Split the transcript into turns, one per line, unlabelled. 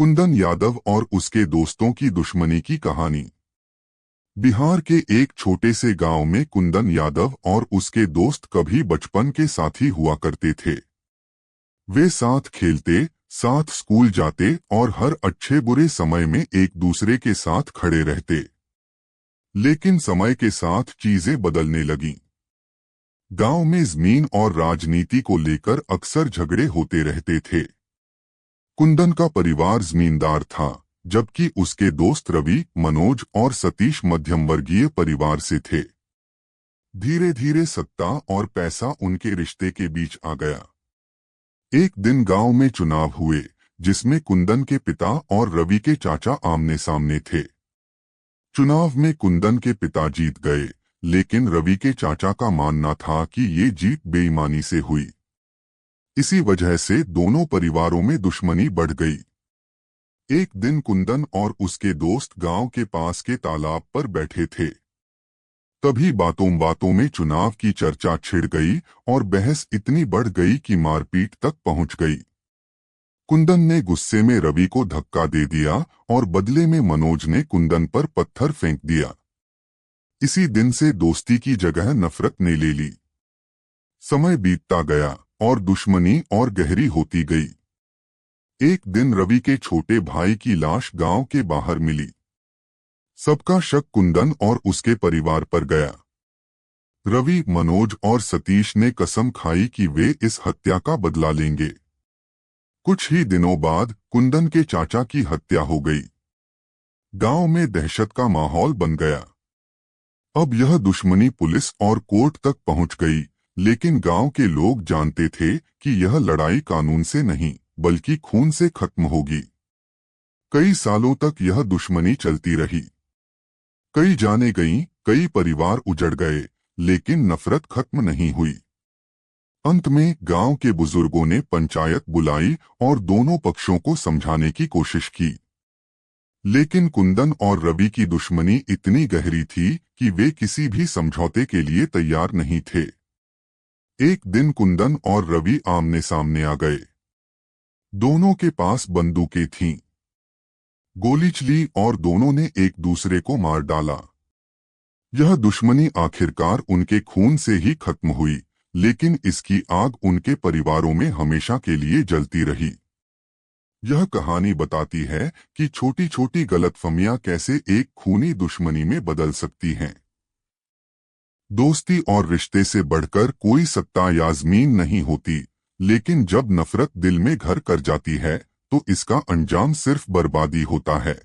कुंदन यादव और उसके दोस्तों की दुश्मनी की कहानी। बिहार के एक छोटे से गांव में कुंदन यादव और उसके दोस्त कभी बचपन के साथी हुआ करते थे। वे साथ खेलते, साथ स्कूल जाते और हर अच्छे बुरे समय में एक दूसरे के साथ खड़े रहते। लेकिन समय के साथ चीजें बदलने लगीं। गांव में जमीन और राजनीति को लेकर अक्सर झगड़े होते रहते थे। कुंदन का परिवार जमींदार था, जबकि उसके दोस्त रवि, मनोज और सतीश मध्यम वर्गीय परिवार से थे। धीरे धीरे सत्ता और पैसा उनके रिश्ते के बीच आ गया। एक दिन गांव में चुनाव हुए, जिसमें कुंदन के पिता और रवि के चाचा आमने सामने थे। चुनाव में कुंदन के पिता जीत गए, लेकिन रवि के चाचा का मानना था कि ये जीत बेईमानी से हुई। इसी वजह से दोनों परिवारों में दुश्मनी बढ़ गई। एक दिन कुंदन और उसके दोस्त गांव के पास के तालाब पर बैठे थे। तभी बातों बातों में चुनाव की चर्चा छिड़ गई और बहस इतनी बढ़ गई कि मारपीट तक पहुंच गई। कुंदन ने गुस्से में रवि को धक्का दे दिया और बदले में मनोज ने कुंदन पर पत्थर फेंक दिया। इसी दिन से दोस्ती की जगह नफरत ने ले ली। समय बीतता गया और दुश्मनी और गहरी होती गई। एक दिन रवि के छोटे भाई की लाश गांव के बाहर मिली। सबका शक कुंदन और उसके परिवार पर गया। रवि, मनोज और सतीश ने कसम खाई कि वे इस हत्या का बदला लेंगे। कुछ ही दिनों बाद कुंदन के चाचा की हत्या हो गई। गांव में दहशत का माहौल बन गया। अब यह दुश्मनी पुलिस और कोर्ट तक पहुंच गई, लेकिन गांव के लोग जानते थे कि यह लड़ाई कानून से नहीं, बल्कि खून से खत्म होगी। कई सालों तक यह दुश्मनी चलती रही। कई जाने गईं, कई परिवार उजड़ गए, लेकिन नफरत खत्म नहीं हुई। अंत में गांव के बुजुर्गों ने पंचायत बुलाई और दोनों पक्षों को समझाने की कोशिश की। लेकिन कुंदन और रवि की दुश्मनी इतनी गहरी थी कि वे किसी भी समझौते के लिए तैयार नहीं थे। एक दिन कुंदन और रवि आमने सामने आ गए। दोनों के पास बंदूकें थीं। गोली चली और दोनों ने एक दूसरे को मार डाला। यह दुश्मनी आखिरकार उनके खून से ही खत्म हुई, लेकिन इसकी आग उनके परिवारों में हमेशा के लिए जलती रही। यह कहानी बताती है कि छोटी छोटी गलतफहमियां कैसे एक खूनी दुश्मनी में बदल सकती हैं। दोस्ती और रिश्ते से बढ़कर कोई सत्ता या जमीन नहीं होती, लेकिन जब नफरत दिल में घर कर जाती है, तो इसका अंजाम सिर्फ बर्बादी होता है।